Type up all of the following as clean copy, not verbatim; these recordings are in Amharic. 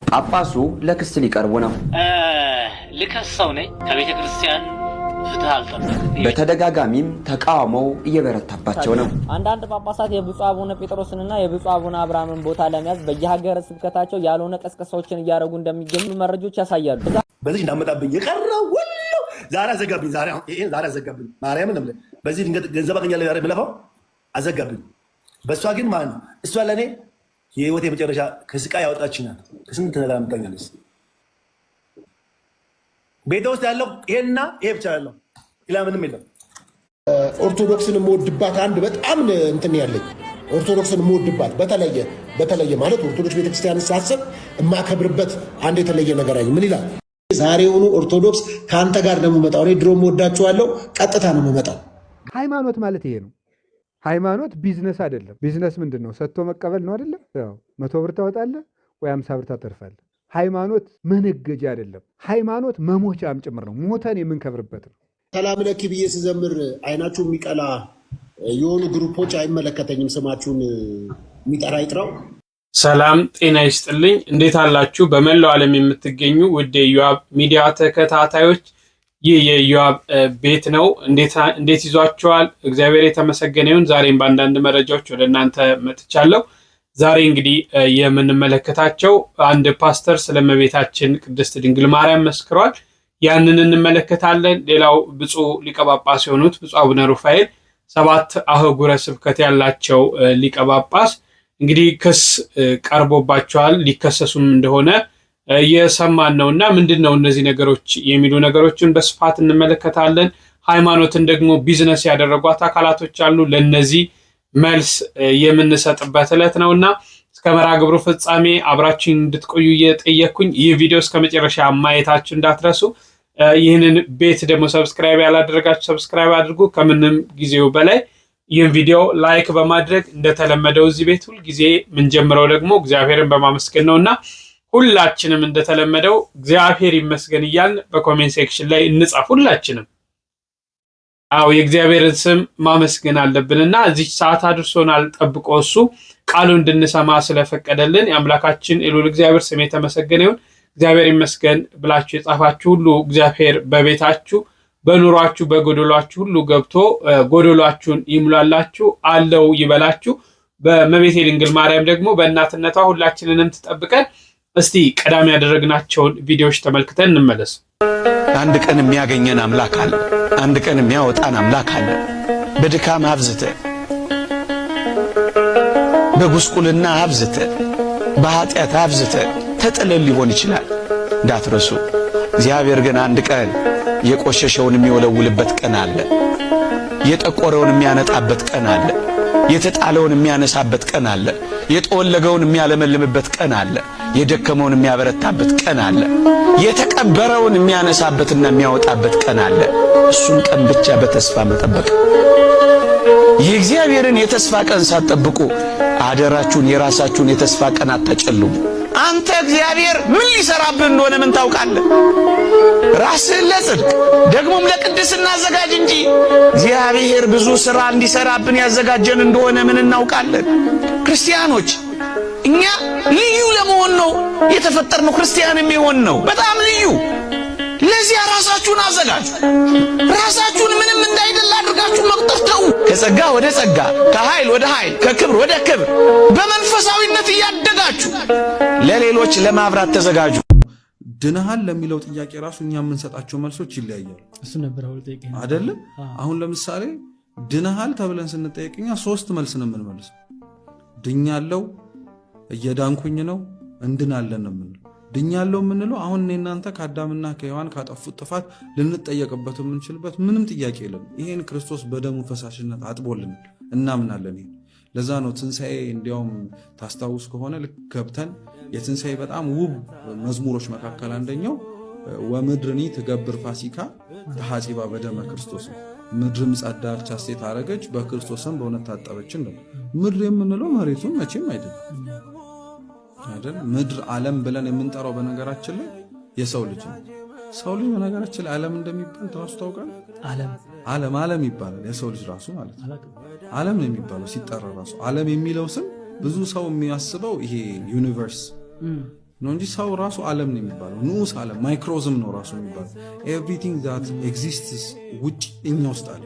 ጳጳሱ ለክስ ሊቀርቡ ነው። ልከሰው ነኝ ከቤተ ክርስቲያን ፍትህ አልጠበቅም። በተደጋጋሚም ተቃውሞው እየበረታባቸው ነው። አንዳንድ ጳጳሳት የብፁዕ አቡነ ጴጥሮስንና የብፁዕ አቡነ አብርሃምን ቦታ ለመያዝ በየሀገረ ስብከታቸው ያልሆነ ቀስቀሳዎችን እያደረጉ እንደሚገኙ መረጃዎች ያሳያሉ። በዚህ እንዳመጣብኝ የቀረው ሁሉ ዛሬ አዘጋብኝ። ዛሬ አዘጋብኝ። ማርያምን ነው በዚህ ድንገት ገንዘብ አገኛለሁ ያረ ብለፋው አዘጋብኝ። በእሷ ግን ማን እሷ ለእኔ የህይወት የመጨረሻ ከስቃይ ያወጣችኛል። ከስንት ነገር አምጣኛለች። ቤተ ውስጥ ያለው ይሄና ይሄ ብቻ ያለው ሌላ ምንም የለም። ኦርቶዶክስን የምወድባት አንድ በጣም እንትን ያለኝ ኦርቶዶክስን የምወድባት በተለየ ማለት ኦርቶዶክስ ቤተክርስቲያንን ሳስብ የማከብርበት አንድ የተለየ ነገር አይ ምን ይላል? ዛሬውኑ ኦርቶዶክስ ከአንተ ጋር ነው የምመጣው። እኔ ድሮም ወዳችኋለሁ፣ ቀጥታ ነው የምመጣው። ሃይማኖት ማለት ይሄ ነው። ሃይማኖት ቢዝነስ አይደለም። ቢዝነስ ምንድን ነው? ሰጥቶ መቀበል ነው አይደለም? ያው 100 ብር ታወጣለህ ወይ 50 ብር ታተርፋለህ። ሃይማኖት መነገጃ አይደለም። ሃይማኖት መሞቻም ጭምር ነው። ሞተን የምንከብርበት ነው። ሰላም ለኪ ብዬ ስዘምር አይናችሁ የሚቀላ የሆኑ ግሩፖች አይመለከተኝም፣ ስማችሁን የሚጠራ ይጥራው። ሰላም ጤና ይስጥልኝ። እንዴት አላችሁ? በመላው ዓለም የምትገኙ ውድ የኢዮአብ ሚዲያ ተከታታዮች፣ ይህ የኢዮአብ ቤት ነው። እንዴት ይዟችኋል? እግዚአብሔር የተመሰገነ ይሁን። ዛሬም በአንዳንድ መረጃዎች ወደ እናንተ መጥቻለሁ። ዛሬ እንግዲህ የምንመለከታቸው አንድ ፓስተር ስለ እመቤታችን ቅድስት ድንግል ማርያም መስክሯል። ያንን እንመለከታለን። ሌላው ብፁዕ ሊቀ ጳጳስ የሆኑት ብፁዕ አቡነ ሩፋኤል 7 አህጉረ ስብከት ያላቸው ሊቀ ጳጳስ እንግዲህ ክስ ቀርቦባቸዋል። ሊከሰሱም እንደሆነ እየሰማን ነውና ምንድነው እነዚህ ነገሮች የሚሉ ነገሮችን በስፋት እንመለከታለን። ሃይማኖትን ደግሞ ቢዝነስ ያደረጓት አካላቶች አሉ። ለነዚህ መልስ የምንሰጥበት ዕለት ነውና እስከ መርሐ ግብሩ ፍጻሜ አብራችሁን እንድትቆዩ እየጠየቅኩኝ ይህ ቪዲዮ እስከ መጨረሻ ማየታችሁ እንዳትረሱ። ይህንን ቤት ደግሞ ሰብስክራይብ ያላደረጋችሁ ሰብስክራይብ አድርጉ። ከምንም ጊዜው በላይ ይህን ቪዲዮ ላይክ በማድረግ እንደተለመደው እዚህ ቤት ሁል ጊዜ ምንጀምረው ደግሞ እግዚአብሔርን በማመስገን ነውና ሁላችንም እንደተለመደው እግዚአብሔር ይመስገን እያልን በኮሜንት ሴክሽን ላይ እንጻፍ። ሁላችንም የእግዚአብሔርን ስም ማመስገን አለብንና እዚህ ሰዓት አድርሶናል። ጠብቆ እሱ ቃሉ እንድንሰማ ስለፈቀደልን የአምላካችን የልዑል እግዚአብሔር ስም የተመሰገነ ይሁን። እግዚአብሔር ይመስገን ብላችሁ የጻፋችሁ ሁሉ እግዚአብሔር በቤታችሁ በኑሯችሁ በጎዶሏችሁ ሁሉ ገብቶ ጎዶሏችሁን ይሙላላችሁ፣ አለው ይበላችሁ። በእመቤቴ ድንግል ማርያም ደግሞ በእናትነቷ ሁላችንንም ትጠብቀን። እስቲ ቀዳሚ ያደረግናቸውን ቪዲዮዎች ተመልክተን እንመለስ። አንድ ቀን የሚያገኘን አምላክ አለ። አንድ ቀን የሚያወጣን አምላክ አለ። በድካም አብዝተ፣ በጉስቁልና አብዝተ፣ በኃጢአት አብዝተ ተጥለል ሊሆን ይችላል። እንዳትረሱ። እግዚአብሔር ግን አንድ ቀን የቆሸሸውን የሚወለውልበት ቀን አለ። የጠቆረውን የሚያነጣበት ቀን አለ። የተጣለውን የሚያነሳበት ቀን አለ። የጠወለገውን የሚያለመልምበት ቀን አለ። የደከመውን የሚያበረታበት ቀን አለ። የተቀበረውን የሚያነሳበትና የሚያወጣበት ቀን አለ። እሱን ቀን ብቻ በተስፋ መጠበቅ። የእግዚአብሔርን የተስፋ ቀን ሳትጠብቁ አደራችሁን የራሳችሁን የተስፋ ቀን አታጨልሙ። አንተ እግዚአብሔር ምን ሊሰራብህ እንደሆነ ምን ታውቃለህ? ራስህን ለጽድቅ ደግሞም ለቅድስና አዘጋጅ እንጂ እግዚአብሔር ብዙ ሥራ እንዲሰራብን ያዘጋጀን እንደሆነ ምን እናውቃለን? ክርስቲያኖች እኛ ልዩ ለመሆን ነው የተፈጠርነው። ክርስቲያን የሚሆን ነው በጣም ልዩ። ለዚያ ራሳችሁን አዘጋጁ። ራሳችሁን ምንም እንዳይደል አድርጋችሁ መቁጠር ተው። ከጸጋ ወደ ጸጋ፣ ከኃይል ወደ ኃይል፣ ከክብር ወደ ክብር በመንፈሳዊነት እያደጋችሁ ለሌሎች ለማብራት ተዘጋጁ። ድነሃል ለሚለው ጥያቄ ራሱ እኛ የምንሰጣቸው መልሶች ይለያያሉ። እሱ ነበር አይደለም? አሁን ለምሳሌ ድነሃል ተብለን ስንጠየቅኛ 3 መልስ ነው የምንመልሰው። ድኛለው፣ እየዳንኩኝ ነው፣ እንድናለን ነው የምንለው። ድኛለው የምንለው አሁን እኔ እናንተ ከአዳምና ከሔዋን ካጠፉት ጥፋት ልንጠየቅበት የምንችልበት ምንም ጥያቄ የለም። ይሄን ክርስቶስ በደሙ ፈሳሽነት አጥቦልን እናምናለን። ይሄን ለዛ ነው ትንሣኤ እንዲያውም ታስታውስ ከሆነ ልክ ገብተን የትንሣኤ በጣም ውብ መዝሙሮች መካከል አንደኛው ወምድርኒ ትገብር ፋሲካ ተሐጺባ በደመ ክርስቶስ፣ ምድርም ጸዳች ሐሴት አረገች በክርስቶስም በእውነት ታጠበችን ነው። ምድር የምንለው መሬቱን መቼም አይደለም። ምድር ዓለም ብለን የምንጠራው በነገራችን ላይ የሰው ልጅ ነው። ሰው ልጅ በነገራችን ላይ ዓለም እንደሚባል ራሱ ታውቃለህ? ዓለም ይባላል። የሰው ልጅ ራሱ ማለት ነው ዓለም ነው የሚባለው ሲጠራ ራሱ። ዓለም የሚለው ስም ብዙ ሰው የሚያስበው ይሄ ዩኒቨርስ ነው እንጂ ሰው ራሱ ዓለም ነው የሚባለው። ንዑስ ዓለም ማይክሮዝም ነው ራሱ የሚባለው። ኤቭሪቲንግ ዛት ኤግዚስትስ ውጭ እኛ ውስጥ አለ።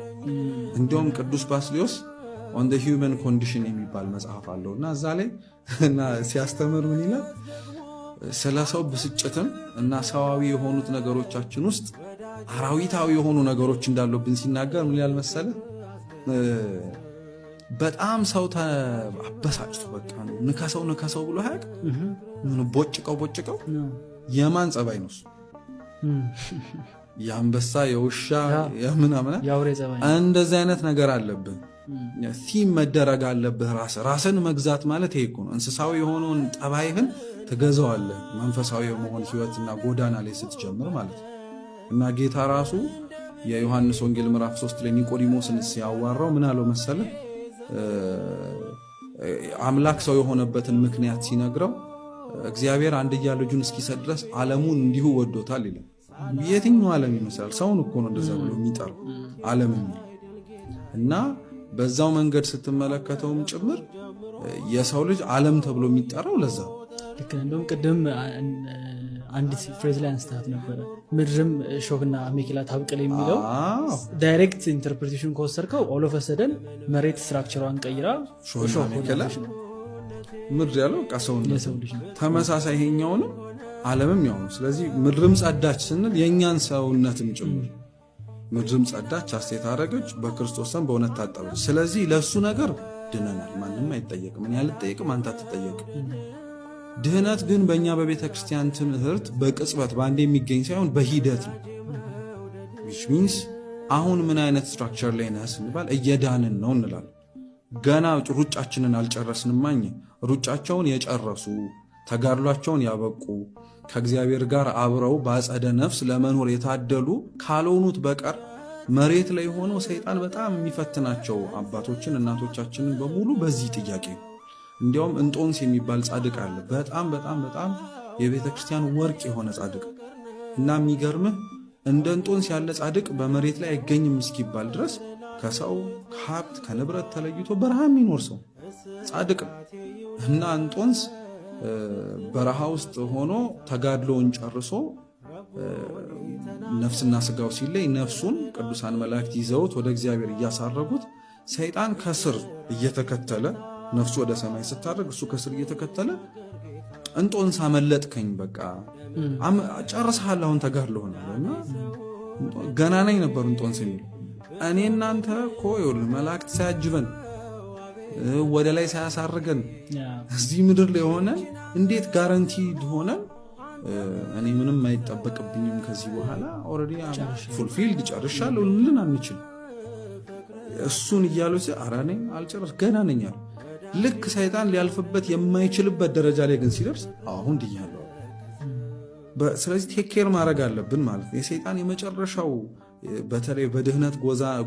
እንዲያውም ቅዱስ ባስልዮስ ኦን ዘ ሂውመን ኮንዲሽን የሚባል መጽሐፍ አለው እና እዛ ላይ እና ሲያስተምር ምን ይላል? ስለ ሰው ብስጭትም እና ሰዋዊ የሆኑት ነገሮቻችን ውስጥ አራዊታዊ የሆኑ ነገሮች እንዳሉብን ሲናገር ምን ይላል መሰለ? በጣም ሰው አበሳጭቶ በቃ ንከሰው ብሎ ሀቅ ቦጭቀው የማን ጸባይ ነው? የአንበሳ የውሻ የምናምን እንደዚህ አይነት ነገር አለብን። ቲም መደረግ አለብህ። ራስን መግዛት ማለት ይሄ እኮ ነው። እንስሳዊ የሆነውን ጠባይህን ትገዛዋለህ መንፈሳዊ የመሆን ህይወትና ጎዳና ላይ ስትጀምር ማለት ነው። እና ጌታ ራሱ የዮሐንስ ወንጌል ምዕራፍ 3 ላይ ኒቆዲሞስን ሲያዋራው ምን አለው መሰለ? አምላክ ሰው የሆነበትን ምክንያት ሲነግረው እግዚአብሔር አንድያ ልጁን እስኪሰጥ ድረስ ዓለሙን እንዲሁ ወዶታል ይላል። የትኛው ዓለም ይመስላል? ሰውን እኮ ነው እንደዛ ብሎ የሚጠራው ዓለም የሚል እና በዛው መንገድ ስትመለከተውም ጭምር የሰው ልጅ ዓለም ተብሎ የሚጠራው ለዛ ልክ እንደውም ቅድም አንዲት ፍሬዝ ላይ አንስታት ነበረ። ምድርም ሾክና አሜኬላ ታብቅል የሚለው ዳይሬክት ኢንተርፕሬቴሽን ከወሰድከው ኦል ኦፍ ሰደን መሬት ስትራክቸሯን ቀይራ ሾክ አሜኬላ ምድር ያለው ቀሰው ተመሳሳይ ይሄኛውንም ዓለምም ያው ነው። ስለዚህ ምድርም ጸዳች ስንል የኛን ሰውነትም ጭምር ምድርም ጸዳች፣ ሐሴት አደረገች፣ በክርስቶስም በእውነት ታጠበች። ስለዚህ ለሱ ነገር ድነናል። ማንም አይጠየቅም። እኔ አልጠየቅም፣ አንተ አትጠየቅም። ድህነት ግን በእኛ በቤተ ክርስቲያን ትምህርት በቅጽበት በአንድ የሚገኝ ሳይሆን በሂደት ነው። which means አሁን ምን አይነት ስትራክቸር ላይ ነህ ስንባል እየዳንን ነው እንላለን። ገና ሩጫችንን አልጨረስንማኝ። ሩጫቸውን የጨረሱ ተጋድሏቸውን ያበቁ ከእግዚአብሔር ጋር አብረው በአጸደ ነፍስ ለመኖር የታደሉ ካልሆኑት በቀር መሬት ላይ ሆነው ሰይጣን በጣም የሚፈትናቸው አባቶችን እናቶቻችንን በሙሉ በዚህ ጥያቄ ነው። እንዲያውም እንጦንስ የሚባል ጻድቅ አለ። በጣም የቤተ ክርስቲያን ወርቅ የሆነ ጻድቅ እና የሚገርምህ እንደ እንጦንስ ያለ ጻድቅ በመሬት ላይ አይገኝም እስኪባል ድረስ ከሰው ከሀብት ከንብረት ተለይቶ በረሃ የሚኖር ሰው ጻድቅ እና እንጦንስ በረሃ ውስጥ ሆኖ ተጋድሎውን ጨርሶ ነፍስና ስጋው ሲለይ ነፍሱን ቅዱሳን መላእክት ይዘውት ወደ እግዚአብሔር እያሳረጉት ሰይጣን ከስር እየተከተለ ነፍሱ ወደ ሰማይ ስታደርግ እሱ ከስር እየተከተለ እንጦንስ አመለጥከኝ፣ በቃ ጨርሰሃል፣ አሁን ተጋድሎ ሆናለና ገና ነኝ ነበር እንጦንስ የሚል እኔ እናንተ እኮ ይኸውልህ መላእክት ሳያጅበን ወደ ላይ ሳያሳርገን እዚህ ምድር ላይ ሆነን እንዴት ጋራንቲ ሆነን እኔ ምንም አይጠበቅብኝም ከዚህ በኋላ ኦልሬዲ ፉልፊልድ ጨርሻለሁ ልልን አንችል። እሱን እያሉ ኧረ እኔ አልጨረስኩም ገና ነኝ አለ። ልክ ሰይጣን ሊያልፍበት የማይችልበት ደረጃ ላይ ግን ሲደርስ አሁን ድኛለሁ። ስለዚህ ቴክ ኬር ማድረግ አለብን ማለት ነው። የሰይጣን የመጨረሻው በተለይ በድህነት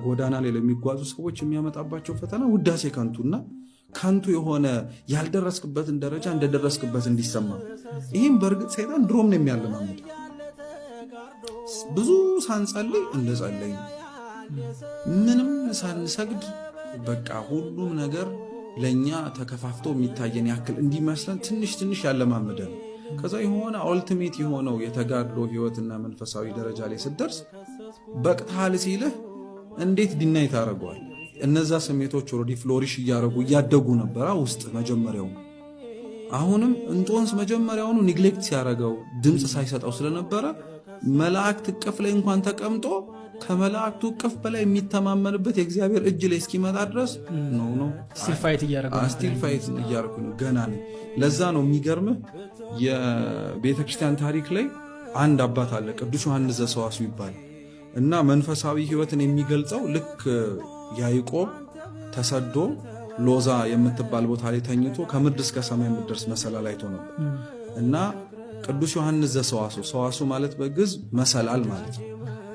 ጎዳና ላይ ለሚጓዙ ሰዎች የሚያመጣባቸው ፈተና ውዳሴ ከንቱና ከንቱ የሆነ ያልደረስክበትን ደረጃ እንደደረስክበት እንዲሰማ። ይህም በእርግጥ ሰይጣን ድሮም ነው የሚያለማምድ። ብዙ ሳንጸልይ እንደጸለይ ምንም ሳንሰግድ በቃ ሁሉም ነገር ለእኛ ተከፋፍቶ የሚታየን ያክል እንዲመስለን ትንሽ ያለማምደን። ከዛ የሆነ ኦልቲሜት የሆነው የተጋድሎ ህይወትና መንፈሳዊ ደረጃ ላይ ስትደርስ በቅታል ሲልህ እንዴት ዲናይ ታደርገዋል? እነዛ ስሜቶች ኦልሬዲ ፍሎሪሽ እያደጉ ነበራ ውስጥ መጀመሪያው። አሁንም እንጦንስ መጀመሪያውኑ ኒግሌክት ሲያደርገው ድምፅ ሳይሰጠው ስለነበረ መላእክት እቅፍ ላይ እንኳን ተቀምጦ ከመላእክቱ እቅፍ በላይ የሚተማመንበት የእግዚአብሔር እጅ ላይ እስኪመጣ ድረስ ነው ስቲል ፋይት እያደረኩ ነው ገና ነኝ። ለዛ ነው የሚገርምህ የቤተክርስቲያን ታሪክ ላይ አንድ አባት አለ ቅዱስ ዮሐንስ ዘሰዋስው ይባላል እና መንፈሳዊ ህይወትን የሚገልጸው ልክ ያዕቆብ ተሰዶ ሎዛ የምትባል ቦታ ላይ ተኝቶ ከምድር እስከ ሰማይ የምትደርስ መሰላል አይቶ ነበር እና ቅዱስ ዮሐንስ ዘሰዋስው ሰዋስው ማለት በግዕዝ መሰላል ማለት ነው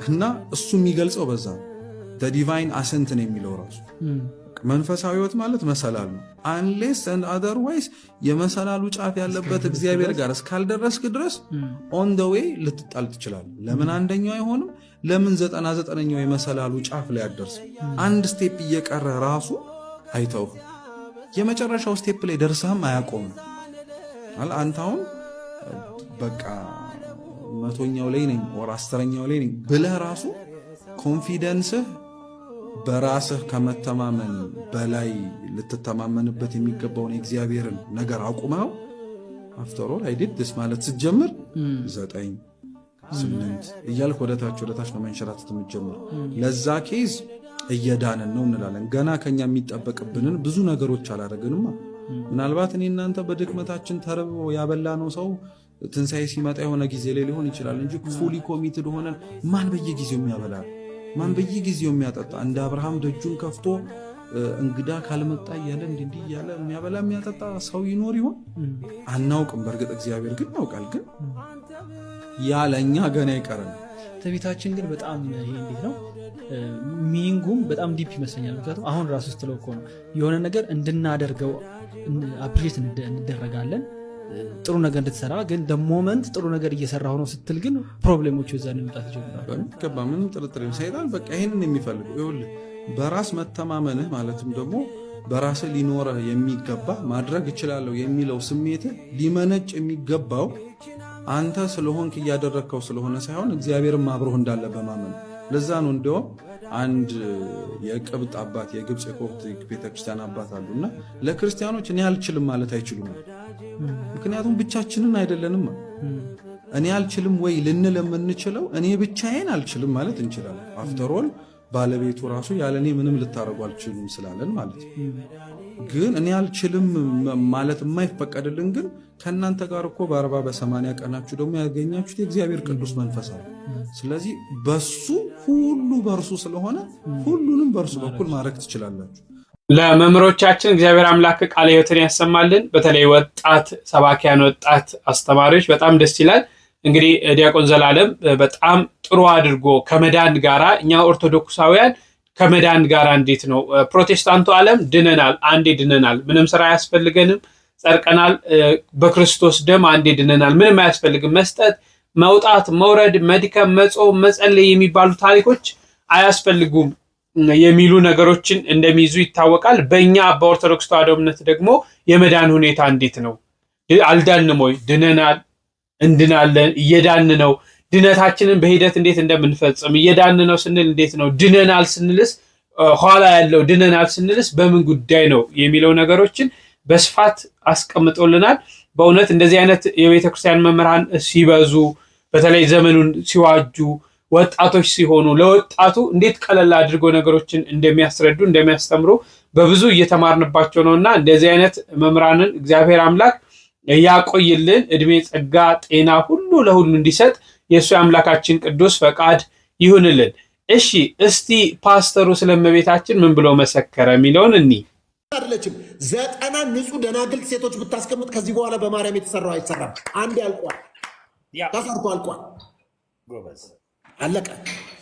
እና እሱ የሚገልጸው በዛ ዲቫይን አሰንት ነው የሚለው ራሱ መንፈሳዊ ህይወት ማለት መሰላል ነው። አንሌስ and otherwise የመሰላሉ ጫፍ ያለበት እግዚአብሔር ጋር እስካልደረስክ ድረስ ኦን ዘ ዌይ ልትጣል ትችላለህ። ለምን አንደኛው አይሆንም? ለምን 99ኛው የመሰላሉ ጫፍ ላይ አደርስ? አንድ ስቴፕ እየቀረ ራሱ አይተው የመጨረሻው ስቴፕ ላይ ደርሰህም አያቆምም። አንተ አሁን በቃ 100ኛው ላይ ነኝ ወር 10ኛው ላይ ነኝ ብለህ ራሱ ኮንፊደንስህ በራስህ ከመተማመን በላይ ልትተማመንበት የሚገባውን የእግዚአብሔርን ነገር አቁመው አፍተር ኦል አይ ዲድ ዲስ ማለት ስትጀምር 9 8 እያልክ ወደታች ነው መንሸራተት የምትጀምር። ለዛ ኬዝ እየዳንን ነው እንላለን። ገና ከኛ የሚጠበቅብንን ብዙ ነገሮች አላደረግንማ። ምናልባት እኔ እናንተ በድክመታችን ተርቦ ያበላነው ሰው ትንሣኤ ሲመጣ የሆነ ጊዜ ላይ ሊሆን ይችላል እንጂ ፉሊ ኮሚትድ ሆነን ማን በየጊዜው የሚያበላ ማን በየጊዜው የሚያጠጣ እንደ አብርሃም ደጁን ከፍቶ እንግዳ ካልመጣ እያለ እንዲህ እያለ የሚያበላ የሚያጠጣ ሰው ይኖር ይሆን? አናውቅም። በእርግጥ እግዚአብሔር ግን ያውቃል። ግን ያ ለእኛ ገና ይቀረን። ትዕቢታችን ግን በጣም ይሄ እንዴት ነው ሚኒንጉም በጣም ዲፕ ይመስለኛል። ምክንያቱም አሁን ራሱ ስትለው እኮ ነው የሆነ ነገር እንድናደርገው አፕሪሼት እንደረጋለን ጥሩ ነገር እንድትሰራ ግን ሞመንት ጥሩ ነገር እየሰራሁ ነው ስትል ግን ፕሮብሌሞች እዛን መምጣት ይጀምራሉ። በሚገባ ምንም ጥርጥር ሰይጣን በቃ ይሄንን የሚፈልገው ይኸውልህ በራስ መተማመንህ ማለትም ደግሞ በራስህ ሊኖርህ የሚገባ ማድረግ እችላለሁ የሚለው ስሜት ሊመነጭ የሚገባው አንተ ስለሆንክ እያደረግከው ስለሆነ ሳይሆን እግዚአብሔርም አብሮህ እንዳለ በማመን። ለዛ ነው እንደውም አንድ የቅብጥ አባት የግብፅ የኮፕቲክ ቤተክርስቲያን አባት አሉና ለክርስቲያኖች እኔ አልችልም ማለት አይችሉም። ምክንያቱም ብቻችንን አይደለንም። እኔ አልችልም ወይ ልንል የምንችለው እኔ ብቻዬን አልችልም ማለት እንችላለን። አፍተር ኦል ባለቤቱ ራሱ ያለኔ ምንም ልታረጉ አልችሉም ስላለን ማለት ነው። ግን እኔ አልችልም ማለት የማይፈቀድልን ግን ከእናንተ ጋር እኮ በ40 በ80 ቀናችሁ ደግሞ ያገኛችሁት የእግዚአብሔር ቅዱስ መንፈስ አለ። ስለዚህ በሱ ሁሉ በእርሱ ስለሆነ ሁሉንም በእርሱ በኩል ማድረግ ትችላላችሁ። ለመምህሮቻችን እግዚአብሔር አምላክ ቃለ ሕይወትን ያሰማልን። በተለይ ወጣት ሰባኪያን፣ ወጣት አስተማሪዎች በጣም ደስ ይላል። እንግዲህ ዲያቆን ዘላለም በጣም ጥሩ አድርጎ ከመዳን ጋራ እኛ ኦርቶዶክሳውያን ከመዳን ጋራ እንዴት ነው ፕሮቴስታንቱ ዓለም ድነናል፣ አንዴ ድነናል፣ ምንም ስራ አያስፈልገንም፣ ጸድቀናል፣ በክርስቶስ ደም አንዴ ድነናል፣ ምንም አያስፈልግም፣ መስጠት፣ መውጣት፣ መውረድ፣ መድከም፣ መጾም፣ መጸለይ የሚባሉ ታሪኮች አያስፈልጉም የሚሉ ነገሮችን እንደሚይዙ ይታወቃል። በእኛ በኦርቶዶክስ ተዋሕዶ እምነት ደግሞ የመዳን ሁኔታ እንዴት ነው? አልዳንም ወይ? ድነናል፣ እንድናለን፣ እየዳን ነው። ድነታችንን በሂደት እንዴት እንደምንፈጽም እየዳን ነው ስንል እንዴት ነው? ድነናል ስንልስ ኋላ ያለው ድነናል ስንልስ በምን ጉዳይ ነው የሚለው ነገሮችን በስፋት አስቀምጦልናል። በእውነት እንደዚህ አይነት የቤተክርስቲያን መምህራን ሲበዙ በተለይ ዘመኑን ሲዋጁ ወጣቶች ሲሆኑ ለወጣቱ እንዴት ቀለል አድርጎ ነገሮችን እንደሚያስረዱ እንደሚያስተምሩ በብዙ እየተማርንባቸው ነውና እንደዚህ አይነት መምህራንን እግዚአብሔር አምላክ ያቆይልን። እድሜ፣ ጸጋ፣ ጤና ሁሉ ለሁሉ እንዲሰጥ የእሱ አምላካችን ቅዱስ ፈቃድ ይሁንልን። እሺ እስቲ ፓስተሩ ስለመቤታችን ምን ብሎ መሰከረ የሚለውን እኒ አይደለችም 90 ንጹህ ደናግል ሴቶች ብታስቀምጥ ከዚህ በኋላ በማርያም የተሰራው አይሰራም። አንድ ያልቋል፣ ተሰርቶ አልቋል፣ ጎበዝ አለቀ።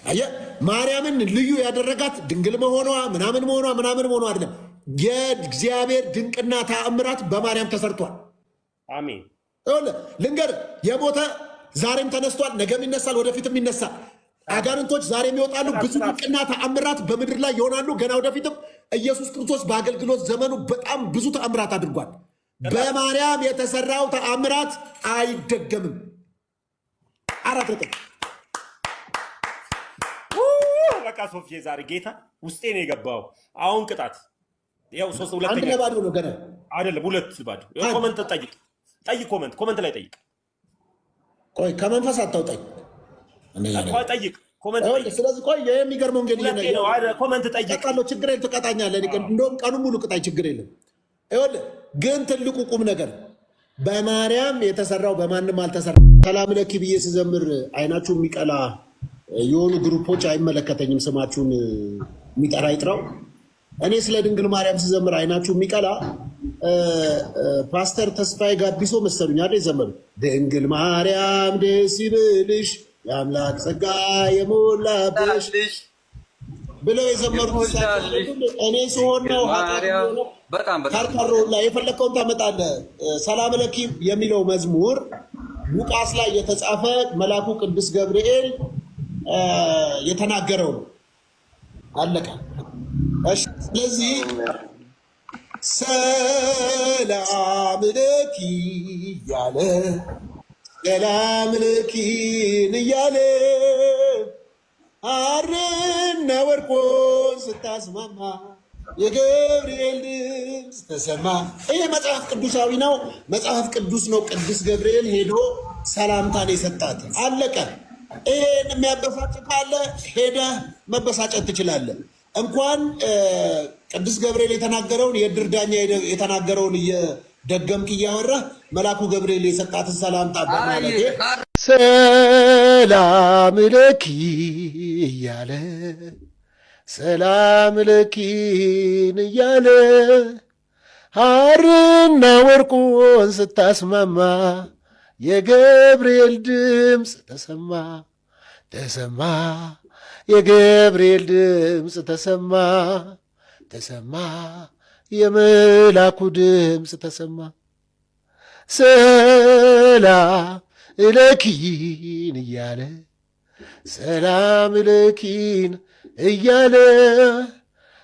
አየ ማርያምን ልዩ ያደረጋት ድንግል መሆኗ ምናምን መሆኗ አይደለም። የእግዚአብሔር ድንቅና ተአምራት በማርያም ተሰርቷል። አሜን። ልንገር የሞተ ዛሬም ተነስቷል፣ ነገም ይነሳል፣ ወደፊትም ይነሳል። አጋንንቶች ዛሬም ይወጣሉ። ብዙ ድንቅና ተአምራት በምድር ላይ ይሆናሉ። ገና ወደፊትም ኢየሱስ ክርስቶስ በአገልግሎት ዘመኑ በጣም ብዙ ተአምራት አድርጓል። በማርያም የተሰራው ተአምራት አይደገምም። አራት ነጥብ። በቃ ሶፊዬ ዛሬ ጌታ ውስጤ ነው የገባው። አሁን ቅጣት ያው 3-2 አንድ ለባዶ ነው ገና አይደለም፣ 2 ባዶ። ኮመንት ጠይቅ፣ ኮመንት ላይ ጠይቅ። ቆይ ከመንፈስ አታውጣኝ። ጠይቅ፣ ኮመንት ጠይቅ። ስለዚህ ቆይ የሚገርመው እንግዲህ ኮመንት ጠይቅ። ተቃለው ችግር የለም፣ ትቀጣኛለህ። እንደውም ቀኑን ሙሉ ቅጣኝ፣ ችግር የለም። ይኸውልህ ግን ትልቁ ቁም ነገር በማርያም የተሰራው በማንም አልተሰራ። ሰላም ለኪ ብዬ ስዘምር አይናችሁ የሚቀላ የሆኑ ግሩፖች አይመለከተኝም፣ ስማችሁን የሚጠራ ይጥራው። እኔ ስለ ድንግል ማርያም ስዘምር አይናችሁ የሚቀላ ፓስተር ተስፋዬ ጋቢሶ መሰሉኝ አይደል ዘመሩ። ድንግል ማርያም ደስ ይበልሽ የአምላክ ጸጋ የሞላብሽ ብለው የዘመሩት እኔ ስሆን ነው። ካርካሮላ የፈለግከውን ታመጣለህ። ሰላም ለኪ የሚለው መዝሙር ሉቃስ ላይ የተጻፈ መልአኩ ቅዱስ ገብርኤል የተናገረው ነው። አለቀ። ስለዚህ ሰላም ለኪ ያለ ሰላም ለኪን እያለ ሐርና ወርቁን ስታስማማ የገብርኤል ድምፅ ተሰማ። ይህ መጽሐፍ ቅዱሳዊ ነው፣ መጽሐፍ ቅዱስ ነው። ቅዱስ ገብርኤል ሄዶ ሰላምታን የሰጣት አለቀ። ይሄን የሚያበሳጭ ካለ ሄደህ መበሳጨት ትችላለህ። እንኳን ቅዱስ ገብርኤል የተናገረውን የድር ዳኛ የተናገረውን እየደገምክ እያወራህ መልአኩ ገብርኤል የሰጣትን ሰላምታ በማለት ሰላም ለኪ እያለ ሰላም ለኪን እያለ ሐርና ወርቁን ስታስማማ የገብርኤል ድምፅ ተሰማ ተሰማ የገብርኤል ድምፅ ተሰማ ተሰማ የመላኩ ድምፅ ተሰማ። ሰላም ለኪን እያለ ሰላም ለኪን እያለ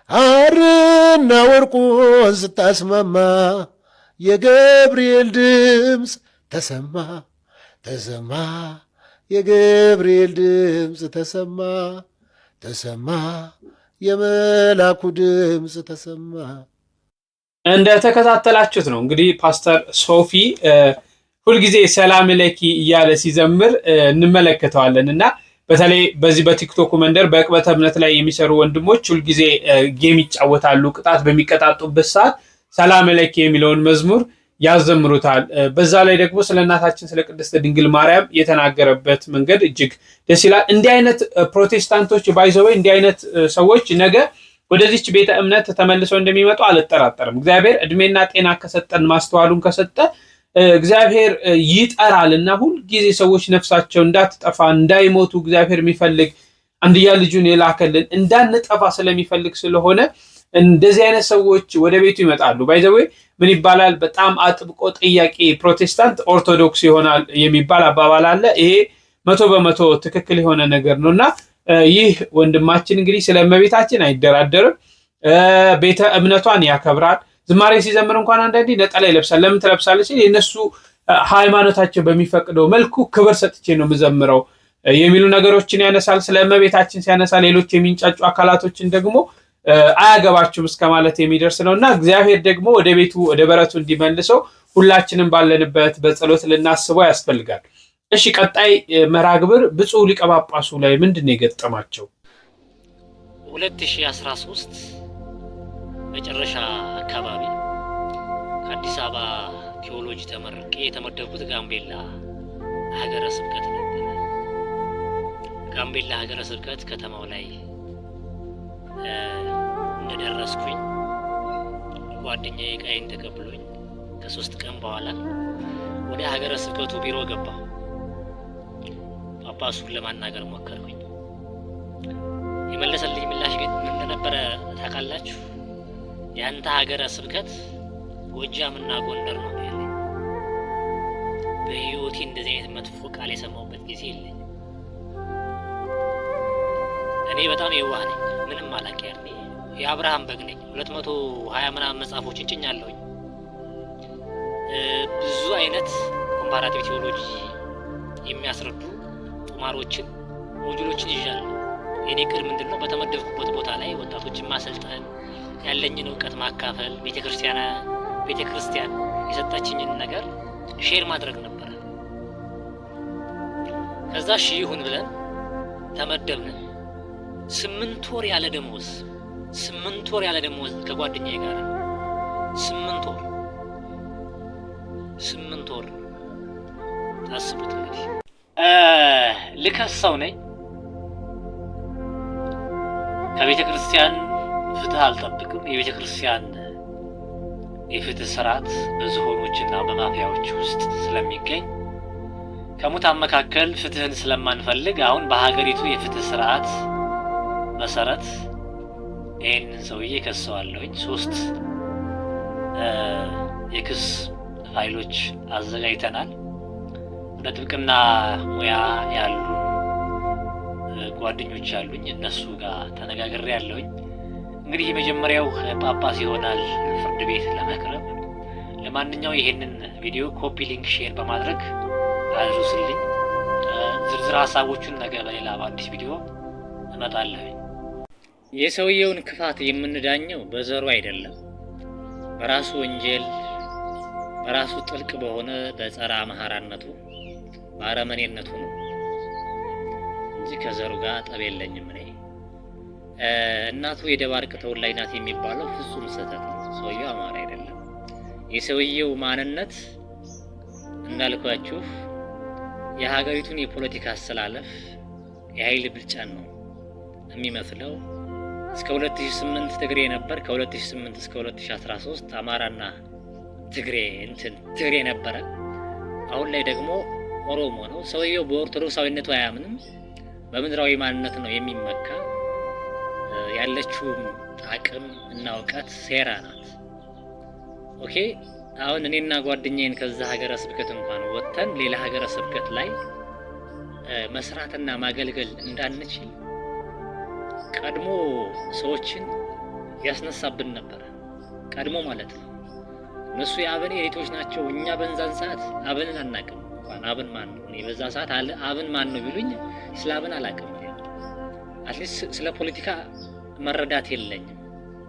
ሐርና ወርቁን ስታስማማ የገብርኤል ድምፅ ተሰማ ተሰማ የገብርኤል ድምፅ ተሰማ ተሰማ የመላኩ ድምፅ ተሰማ። እንደተከታተላችሁት ነው እንግዲህ ፓስተር ሶፊ ሁልጊዜ ሰላም ለኪ እያለ ሲዘምር እንመለከተዋለን እና በተለይ በዚህ በቲክቶክ መንደር በዕቅበተ እምነት ላይ የሚሰሩ ወንድሞች ሁልጊዜ ጌም ይጫወታሉ። ቅጣት በሚቀጣጡበት ሰዓት ሰላም ለኪ የሚለውን መዝሙር ያዘምሩታል። በዛ ላይ ደግሞ ስለ እናታችን ስለ ቅድስት ድንግል ማርያም የተናገረበት መንገድ እጅግ ደስ ይላል። እንዲህ አይነት ፕሮቴስታንቶች ባይዘው እንዲህ አይነት ሰዎች ነገ ወደዚች ቤተ እምነት ተመልሰው እንደሚመጡ አልጠራጠርም። እግዚአብሔር እድሜና ጤና ከሰጠን ማስተዋሉን ከሰጠ እግዚአብሔር ይጠራልና ሁልጊዜ ሰዎች ነፍሳቸው እንዳትጠፋ እንዳይሞቱ እግዚአብሔር የሚፈልግ አንድያ ልጁን የላከልን እንዳንጠፋ ስለሚፈልግ ስለሆነ እንደዚህ አይነት ሰዎች ወደ ቤቱ ይመጣሉ። ባይዘዌ ምን ይባላል? በጣም አጥብቆ ጥያቄ ፕሮቴስታንት ኦርቶዶክስ ይሆናል የሚባል አባባል አለ። ይሄ 100% ትክክል የሆነ ነገር ነውና ይህ ወንድማችን እንግዲህ ስለ እመቤታችን አይደራደርም። ቤተ እምነቷን ያከብራል። ዝማሬ ሲዘምር እንኳን አንዳንዴ ነጠላ ይለብሳል። ለምን ትለብሳለች? የነሱ ሃይማኖታቸው በሚፈቅደው መልኩ ክብር ሰጥቼ ነው የምዘምረው የሚሉ ነገሮችን ያነሳል። ስለ እመቤታችን ሲያነሳ ሌሎች የሚንጫጩ አካላቶችን ደግሞ አያገባችሁም እስከ ማለት የሚደርስ ነውና እግዚአብሔር ደግሞ ወደ ቤቱ ወደ በረቱ እንዲመልሰው ሁላችንም ባለንበት በጸሎት ልናስበው ያስፈልጋል። እሺ ቀጣይ መርሃ ግብር ብፁዕ ሊቀ ጳጳሱ ላይ ምንድነው የገጠማቸው? 2013 መጨረሻ አካባቢ ከአዲስ አበባ ቴዎሎጂ ተመርቄ የተመደብኩት ጋምቤላ ሀገረ ስብከት ነበር። ጋምቤላ ሀገረ ስብከት ከተማው ላይ እንደደረስኩኝ ጓደኛዬ ቃይን ተቀብሎኝ ከ3 ቀን በኋላ ወደ ሀገረ ስብከቱ ቢሮ ገባሁ። ጳጳሱን ለማናገር ሞከርኩኝ። የመለሰልኝ ምላሽ ግን ምን እንደነበረ ታውቃላችሁ? ያንተ ሀገረ ስብከት ጎጃምና ጎንደር ነው ያለኝ። በህይወቴ እንደዚህ አይነት መጥፎ ቃል የሰማሁበት ጊዜ የለኝም። እኔ በጣም የዋህ ነኝ፣ ምንም አላውቅም። ያኔ የአብርሃም በግ ነኝ። 220 ምናምን መጽሐፎችን ጭኛለሁኝ። ብዙ አይነት ኮምፓራቲቭ ቴዎሎጂ የሚያስረዱ ጡማሮችን ሞጁሎችን ይዣለሁ። የኔ ቅድ ምንድነው? በተመደብኩበት ቦታ ላይ ወጣቶችን ማሰልጠን፣ ያለኝን እውቀት ማካፈል፣ ቤተክርስቲያን የሰጣችኝን ነገር ሼር ማድረግ ነበረ። ከዛ ይሁን ብለን ተመደብን። 8 ወር ያለ ደሞዝ ከጓደኛዬ ጋር 8 ወር ታስቡት እንግዲህ። ልከሰው ነኝ። ከቤተ ክርስቲያን ፍትህ አልጠብቅም። የቤተ ክርስቲያን የፍትህ ስርዓት በዝሆኖችና በማፊያዎች ውስጥ ስለሚገኝ ከሙታን መካከል ፍትህን ስለማንፈልግ አሁን በሀገሪቱ የፍትህ ስርዓት መሰረት ይህንን ሰውዬ ከሰዋለሁኝ። 3 የክስ ፋይሎች አዘጋጅተናል። በጥብቅና ሙያ ያሉ ጓደኞች አሉኝ፣ እነሱ ጋር ተነጋግሬ ያለሁኝ። እንግዲህ የመጀመሪያው ጳጳስ ይሆናል ፍርድ ቤት ለመቅረብ። ለማንኛውም ይሄንን ቪዲዮ ኮፒ ሊንክ ሼር በማድረግ አድርሱልኝ። ዝርዝር ሀሳቦቹን ነገ በሌላ በአዲስ ቪዲዮ እመጣለሁ። የሰውየውን ክፋት የምንዳኘው በዘሩ አይደለም፣ በራሱ ወንጀል፣ በራሱ ጥልቅ በሆነ በጸረ አማራነቱ በአረመኔነቱ ነው እንጂ ከዘሩ ጋር ጠብ የለኝም። እኔ እናቱ የደባርቅ ተወላጅ ናት የሚባለው ፍጹም ስህተት ነው። ሰውየው አማራ አይደለም። የሰውየው ማንነት እንዳልኳችሁ የሀገሪቱን የፖለቲካ አስተላለፍ የኃይል ብልጫን ነው የሚመስለው። እስከ 2008 ትግሬ ነበር። ከ2008 እስከ 2013 አማራና ትግሬ ነበረ። አሁን ላይ ደግሞ ኦሮሞ ነው። ሰውየው በኦርቶዶክሳዊነቱ አያምንም፣ በምድራዊ ማንነት ነው የሚመካ። ያለችውም አቅም እና እውቀት ሴራ ናት። ኦኬ አሁን እኔና ጓደኛዬን ከዛ ሀገረ ስብከት እንኳን ወጥተን ሌላ ሀገረ ስብከት ላይ መስራትና ማገልገል እንዳንችል ቀድሞ ሰዎችን ያስነሳብን ነበር። ቀድሞ ማለት ነው። እነሱ የአብን ኤሊቶች ናቸው። እኛ በዛን ሰዓት አብንን አናውቅም። እንኳን አብን ማን ነው? እኔ በዛ ሰዓት አብን ማን ነው ቢሉኝ ስለ አብን አላውቅም። አትሊስት ስለ ፖለቲካ መረዳት የለኝም።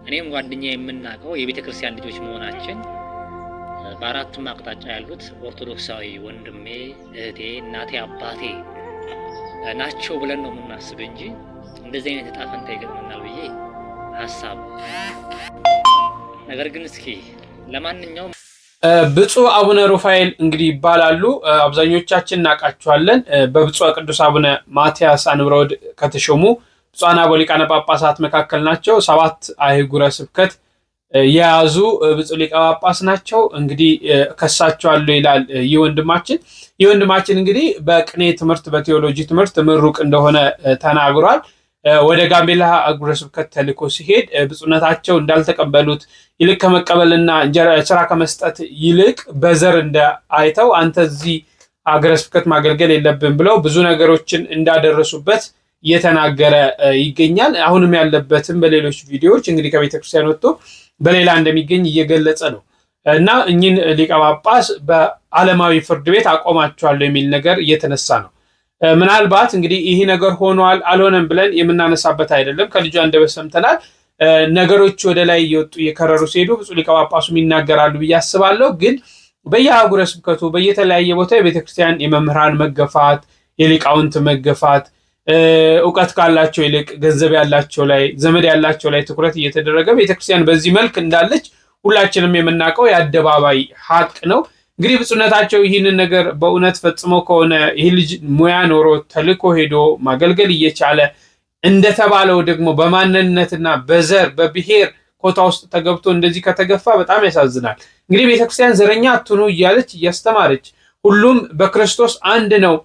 እኔም ጓደኛ የምናውቀው የቤተ ክርስቲያን ልጆች መሆናችን በአራቱም አቅጣጫ ያሉት ኦርቶዶክሳዊ ወንድሜ፣ እህቴ፣ እናቴ፣ አባቴ ናቸው ብለን ነው የምናስብ እንጂ እንደዚህ አይነት ዕጣ ፈንታ ይገጥመናል ብዬ ሐሳብ። ነገር ግን እስኪ ለማንኛውም ብፁዕ አቡነ ሩፋኤል እንግዲህ ይባላሉ። አብዛኞቻችን እናውቃቸዋለን። በብፁዕ ቅዱስ አቡነ ማትያስ አንብረወድ ከተሾሙ ብፁዓን አበው ሊቃነ ጳጳሳት መካከል ናቸው። 7 አህጉረ ስብከት የያዙ ብፁዕ ሊቀ ጳጳስ ናቸው። እንግዲህ ከሳቸዋለሁ ይላል ይህ ወንድማችን እንግዲህ በቅኔ ትምህርት በቴዎሎጂ ትምህርት ምሩቅ እንደሆነ ተናግሯል። ወደ ጋምቤላ አህጉረ ስብከት ተልኮ ሲሄድ ብፁዕነታቸው እንዳልተቀበሉት ይልቅ ከመቀበልና ስራ ከመስጠት ይልቅ በዘር አይተው አንተ እዚህ አህጉረ ስብከት ማገልገል የለብን ብለው ብዙ ነገሮችን እንዳደረሱበት እየተናገረ ይገኛል። አሁንም ያለበትም በሌሎች ቪዲዮዎች እንግዲህ ከቤተክርስቲያን ወጥቶ በሌላ እንደሚገኝ እየገለጸ ነው እና እኚህን ሊቀ ጳጳስ በዓለማዊ ፍርድ ቤት አቆማቸዋለሁ የሚል ነገር እየተነሳ ነው። ምናልባት እንግዲህ ይህ ነገር ሆኗል አልሆነም ብለን የምናነሳበት አይደለም። ከልጁ አንደበት ሰምተናል። ነገሮች ወደ ላይ እየወጡ እየከረሩ ሲሄዱ ብፁዕ ሊቀ ጳጳሱም ይናገራሉ ብዬ አስባለሁ። ግን በየአህጉረ ስብከቱ በየተለያየ ቦታ የቤተክርስቲያን የመምህራን መገፋት፣ የሊቃውንት መገፋት፣ እውቀት ካላቸው ይልቅ ገንዘብ ያላቸው ላይ ዘመድ ያላቸው ላይ ትኩረት እየተደረገ ቤተክርስቲያን በዚህ መልክ እንዳለች ሁላችንም የምናውቀው የአደባባይ ሀቅ ነው። እንግዲህ ብፁዕነታቸው ይህንን ነገር በእውነት ፈጽመው ከሆነ ይህ ልጅ ሙያ ኖሮ ተልኮ ሄዶ ማገልገል እየቻለ እንደተባለው ደግሞ በማንነትና በዘር በብሔር ኮታ ውስጥ ተገብቶ እንደዚህ ከተገፋ በጣም ያሳዝናል። እንግዲህ ቤተክርስቲያን ዘረኛ አትሁኑ እያለች እያስተማረች ሁሉም በክርስቶስ አንድ ነው፣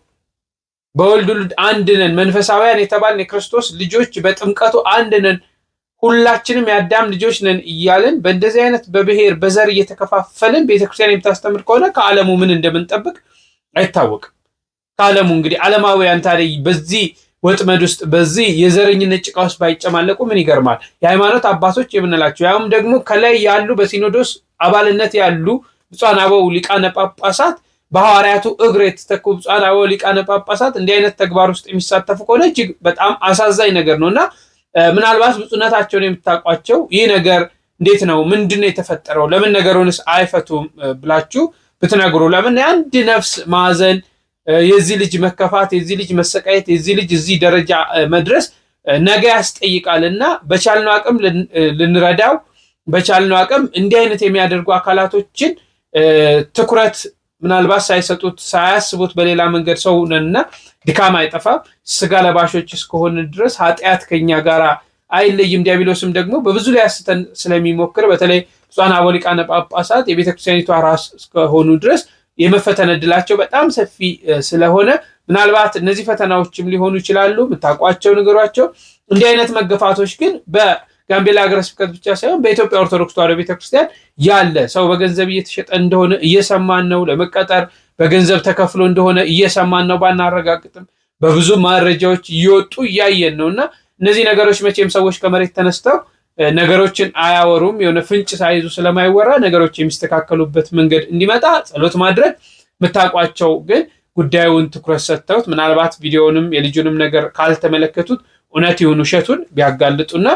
በወልድ ውሉድ አንድ ነን፣ መንፈሳውያን የተባልን የክርስቶስ ልጆች በጥምቀቱ አንድ ነን፣ ሁላችንም የአዳም ልጆች ነን እያልን በእንደዚህ አይነት በብሔር በዘር እየተከፋፈልን ቤተክርስቲያን የምታስተምር ከሆነ ከዓለሙ ምን እንደምንጠብቅ አይታወቅም። ከዓለሙ እንግዲህ ዓለማውያን ታዲያ በዚህ ወጥመድ ውስጥ በዚህ የዘረኝነት ጭቃ ውስጥ ባይጨማለቁ ምን ይገርማል? የሃይማኖት አባቶች የምንላቸው ያውም ደግሞ ከላይ ያሉ በሲኖዶስ አባልነት ያሉ ብፁዓን አበው ሊቃነ ጳጳሳት በሐዋርያቱ እግር የተተኩ ብፁዓን አበው ሊቃነ ጳጳሳት እንዲህ አይነት ተግባር ውስጥ የሚሳተፉ ከሆነ እጅግ በጣም አሳዛኝ ነገር ነውና ምናልባት ብፁዕነታቸውን የምታውቋቸው ይህ ነገር እንዴት ነው ምንድነው የተፈጠረው ለምን ነገሩንስ አይፈቱም ብላችሁ ብትነግሩ፣ ለምን የአንድ ነፍስ ማዘን የዚህ ልጅ መከፋት የዚህ ልጅ መሰቃየት የዚህ ልጅ እዚህ ደረጃ መድረስ ነገ ያስጠይቃልና በቻልነው አቅም ልንረዳው በቻልነው አቅም እንዲህ አይነት የሚያደርጉ አካላቶችን ትኩረት ምናልባት ሳይሰጡት ሳያስቡት በሌላ መንገድ ሰው ነንና ድካም አይጠፋም። ስጋ ለባሾች እስከሆነ ድረስ ኃጢአት ከኛ ጋር አይለይም። ዲያብሎስም ደግሞ በብዙ ሊያስተን ስለሚሞክር በተለይ ብፁዓን አበው ሊቃነ ጳጳሳት የቤተክርስቲያኒቷ ራስ እስከሆኑ ድረስ የመፈተን ዕድላቸው በጣም ሰፊ ስለሆነ ምናልባት እነዚህ ፈተናዎችም ሊሆኑ ይችላሉ። የምታውቋቸው ነገሯቸው። እንዲህ አይነት መገፋቶች ግን በጋምቤላ ሀገረ ስብከት ብቻ ሳይሆን በኢትዮጵያ ኦርቶዶክስ ተዋሕዶ ቤተክርስቲያን ያለ ሰው በገንዘብ እየተሸጠ እንደሆነ እየሰማን ነው። ለመቀጠር በገንዘብ ተከፍሎ እንደሆነ እየሰማን ነው። ባናረጋግጥም በብዙ መረጃዎች እየወጡ እያየን ነውና እነዚህ ነገሮች መቼም ሰዎች ከመሬት ተነስተው ነገሮችን አያወሩም። የሆነ ፍንጭ ሳይዙ ስለማይወራ ነገሮች የሚስተካከሉበት መንገድ እንዲመጣ ጸሎት ማድረግ። የምታውቋቸው ግን ጉዳዩን ትኩረት ሰጥተውት ምናልባት ቪዲዮውንም የልጁንም ነገር ካልተመለከቱት እውነት ይሁን ውሸቱን ቢያጋልጡና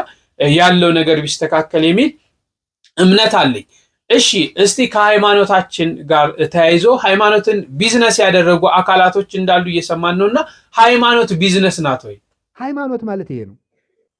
ያለው ነገር ቢስተካከል የሚል እምነት አለኝ። እሺ እስቲ ከሃይማኖታችን ጋር ተያይዞ ሃይማኖትን ቢዝነስ ያደረጉ አካላቶች እንዳሉ እየሰማን ነውና ሃይማኖት ቢዝነስ ናት ወይ? ሃይማኖት ማለት ይሄ ነው።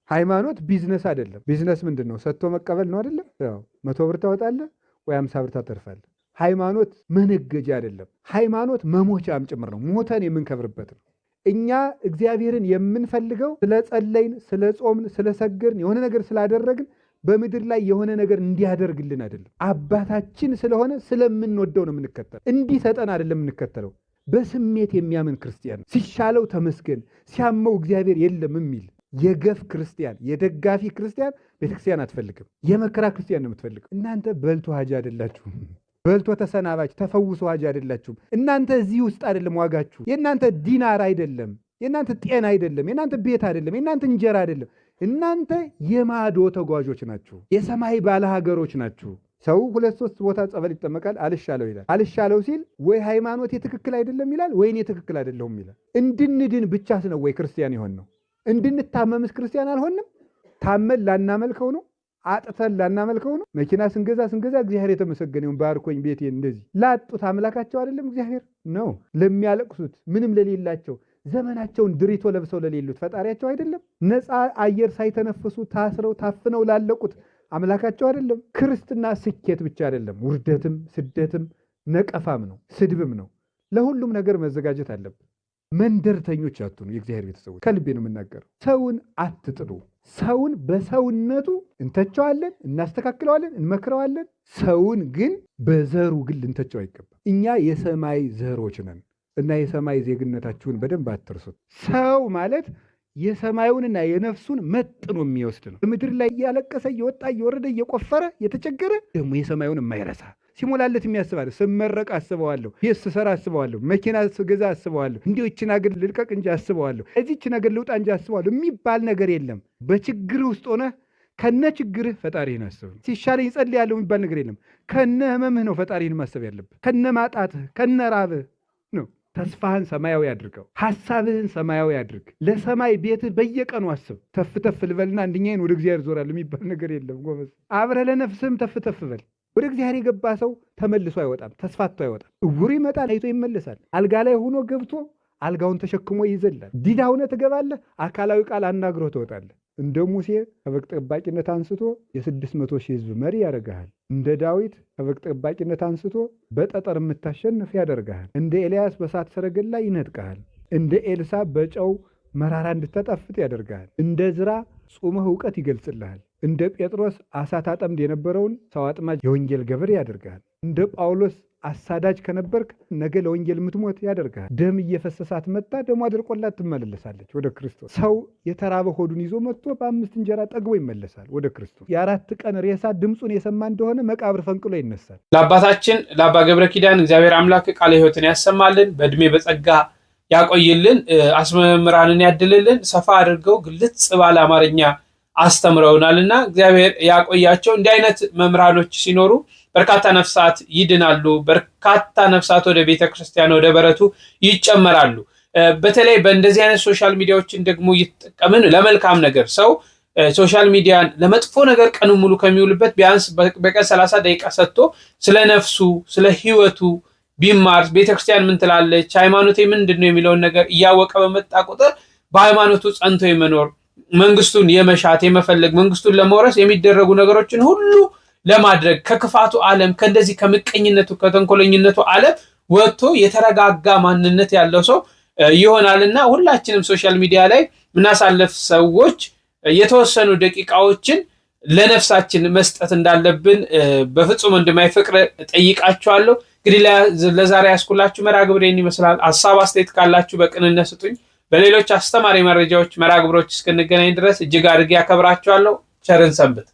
ሃይማኖት ቢዝነስ አይደለም። ቢዝነስ ምንድን ነው? ሰጥቶ መቀበል ነው አይደለም? ያው 100 ብር ታወጣለህ ወይ 50 ብር ታተርፋለህ። ሃይማኖት መነገጃ አይደለም። ሃይማኖት መሞቻም ጭምር ነው። ሞተን የምንከብርበት ነው። እኛ እግዚአብሔርን የምንፈልገው ስለጸለይን፣ ስለጾምን፣ ስለሰገርን የሆነ ነገር ስላደረግን በምድር ላይ የሆነ ነገር እንዲያደርግልን አይደለም። አባታችን ስለሆነ ስለምንወደው ነው የምንከተለው። እንዲሰጠን አይደለም የምንከተለው። በስሜት የሚያምን ክርስቲያን ሲሻለው ተመስገን፣ ሲያመው እግዚአብሔር የለም የሚል የገፍ ክርስቲያን፣ የደጋፊ ክርስቲያን ቤተክርስቲያን አትፈልግም። የመከራ ክርስቲያን ነው የምትፈልገው። እናንተ በልቶ ሀጅ አይደላችሁም። በልቶ ተሰናባች ተፈውሶ ሀጅ አይደላችሁም። እናንተ እዚህ ውስጥ አይደለም ዋጋችሁ። የእናንተ ዲናር አይደለም፣ የእናንተ ጤና አይደለም፣ የእናንተ ቤት አይደለም፣ የእናንተ እንጀራ አይደለም። እናንተ የማዶ ተጓዦች ናችሁ። የሰማይ ባለሀገሮች ናችሁ። ሰው 2-3 ቦታ ጸበል ይጠመቃል፣ አልሻለው ይላል። አልሻለው ሲል ወይ ሃይማኖት የትክክል አይደለም ይላል፣ ወይ እኔ ትክክል አይደለሁም ይላል። እንድንድን ብቻ ነው ወይ ክርስቲያን ይሆን ነው? እንድንታመምስ ክርስቲያን አልሆንም? ታመን ላናመልከው ነው? አጥተን ላናመልከው ነው? መኪና ስንገዛ እግዚአብሔር የተመሰገነ ይሁን ባርኮኝ ቤቴን እንደዚህ ላጡት አምላካቸው አይደለም እግዚአብሔር ነው? ለሚያለቅሱት ምንም ለሌላቸው ዘመናቸውን ድሪቶ ለብሰው ለሌሉት ፈጣሪያቸው አይደለም? ነፃ አየር ሳይተነፍሱ ታስረው ታፍነው ላለቁት አምላካቸው አይደለም? ክርስትና ስኬት ብቻ አይደለም፣ ውርደትም ስደትም ነቀፋም ነው፣ ስድብም ነው። ለሁሉም ነገር መዘጋጀት አለብን። መንደርተኞች አትሁኑ። የእግዚአብሔር ቤተሰቦች ከልቤ ነው የምናገረው። ሰውን አትጥሉ። ሰውን በሰውነቱ እንተቸዋለን፣ እናስተካክለዋለን፣ እንመክረዋለን። ሰውን ግን በዘሩ ግን ልንተቸው አይገባም። እኛ የሰማይ ዘሮች ነን እና የሰማይ ዜግነታችሁን በደንብ አትርሱት። ሰው ማለት የሰማዩንና የነፍሱን መጥኖ የሚወስድ ነው። በምድር ላይ እያለቀሰ እየወጣ እየወረደ እየቆፈረ የተቸገረ ደግሞ የሰማዩን የማይረሳ ሲሞላለት የሚያስባል። ስመረቅ አስበዋለሁ፣ ቤት ስሰራ አስበዋለሁ፣ መኪና ስገዛ አስበዋለሁ፣ እንዲሁ ይችን ሀገር ልልቀቅ እንጂ አስበዋለሁ፣ እዚችን ሀገር ልውጣ እንጂ አስበዋለሁ የሚባል ነገር የለም። በችግር ውስጥ ሆነ ከነ ችግርህ ፈጣሪህን አስብ። ሲሻለኝ ጸልያለሁ የሚባል ነገር የለም። ከነ ህመምህ ነው ፈጣሪህን ማሰብ ያለብህ። ከነ ማጣትህ ከነ ራብህ ነው። ተስፋህን ሰማያዊ አድርገው፣ ሐሳብህን ሰማያዊ አድርግ። ለሰማይ ቤትህ በየቀኑ አስብ። ተፍ ተፍ ልበልና አንደኛዬን ወደ እግዚአብሔር ዞራለሁ የሚባል ነገር የለም ጎበዝ። አብረህ ለነፍስህም ተፍ ተፍ በል። ወደ እግዚአብሔር የገባ ሰው ተመልሶ አይወጣም፣ ተስፋቶ አይወጣም። እውር ይመጣል አይቶ ይመለሳል። አልጋ ላይ ሆኖ ገብቶ አልጋውን ተሸክሞ ይዘላል። ዲዳ ሆነህ ትገባለህ፣ አካላዊ ቃል አናግሮህ ትወጣለህ። እንደ ሙሴ ከበግ ጠባቂነት አንስቶ የ600,000 ሕዝብ መሪ ያደርግሃል። እንደ ዳዊት ከበግ ጠባቂነት አንስቶ በጠጠር የምታሸንፍ ያደርግሃል። እንደ ኤልያስ በእሳት ሰረገላ ይነጥቀሃል። እንደ ኤልሳ በጨው መራራ እንድታጣፍጥ ያደርግሃል። እንደ ዕዝራ ጾመህ እውቀት ይገልጽልሃል። እንደ ጴጥሮስ አሳ ታጠምድ የነበረውን ሰው አጥማጅ የወንጌል ገበሬ ያደርግሃል። እንደ ጳውሎስ አሳዳጅ ከነበርክ ነገ ለወንጌል የምትሞት ያደርግሃል። ደም እየፈሰሳት መጣ፣ ደሞ አድርቆላት ትመለሳለች ወደ ክርስቶስ። ሰው የተራበ ሆዱን ይዞ መጥቶ በ5 እንጀራ ጠግቦ ይመለሳል ወደ ክርስቶስ። የ4 ቀን ሬሳ ድምፁን የሰማ እንደሆነ መቃብር ፈንቅሎ ይነሳል። ለአባታችን ለአባ ገብረ ኪዳን እግዚአብሔር አምላክ ቃለ ሕይወትን ያሰማልን፣ በእድሜ በጸጋ ያቆይልን፣ አስመምራንን ያድልልን። ሰፋ አድርገው ግልጽ ባለ አማርኛ አስተምረውናልና እግዚአብሔር ያቆያቸው። እንዲህ አይነት መምህራኖች ሲኖሩ በርካታ ነፍሳት ይድናሉ። በርካታ ነፍሳት ወደ ቤተክርስቲያን ወደ በረቱ ይጨመራሉ። በተለይ በእንደዚህ አይነት ሶሻል ሚዲያዎችን ደግሞ እየተጠቀምን ለመልካም ነገር ሰው ሶሻል ሚዲያን ለመጥፎ ነገር ቀኑ ሙሉ ከሚውልበት ቢያንስ በቀን 30 ደቂቃ ሰጥቶ ስለ ነፍሱ ስለ ህይወቱ ቢማር ቤተክርስቲያን ምን ትላለች፣ ሃይማኖቴ ምንድን ነው የሚለውን ነገር እያወቀ በመጣ ቁጥር በሃይማኖቱ ጸንቶ የመኖር መንግስቱን የመሻት የመፈለግ መንግስቱን ለመውረስ የሚደረጉ ነገሮችን ሁሉ ለማድረግ ከክፋቱ ዓለም ከእንደዚህ ከምቀኝነቱ ከተንኮለኝነቱ ዓለም ወጥቶ የተረጋጋ ማንነት ያለው ሰው ይሆናልና ሁላችንም ሶሻል ሚዲያ ላይ ምናሳለፍ ሰዎች የተወሰኑ ደቂቃዎችን ለነፍሳችን መስጠት እንዳለብን በፍጹም እንደማይፈቅር ጠይቃችኋለሁ። እንግዲህ ለዛሬ ያስኩላችሁ መርሐ ግብሬን ይመስላል። ሐሳብ አስተያየት ካላችሁ በቅንነት ስጡኝ። በሌሎች አስተማሪ መረጃዎች መርሐ ግብሮች እስክንገናኝ ድረስ እጅግ አድርጌ አከብራችኋለሁ። ቸርን ሰንብት።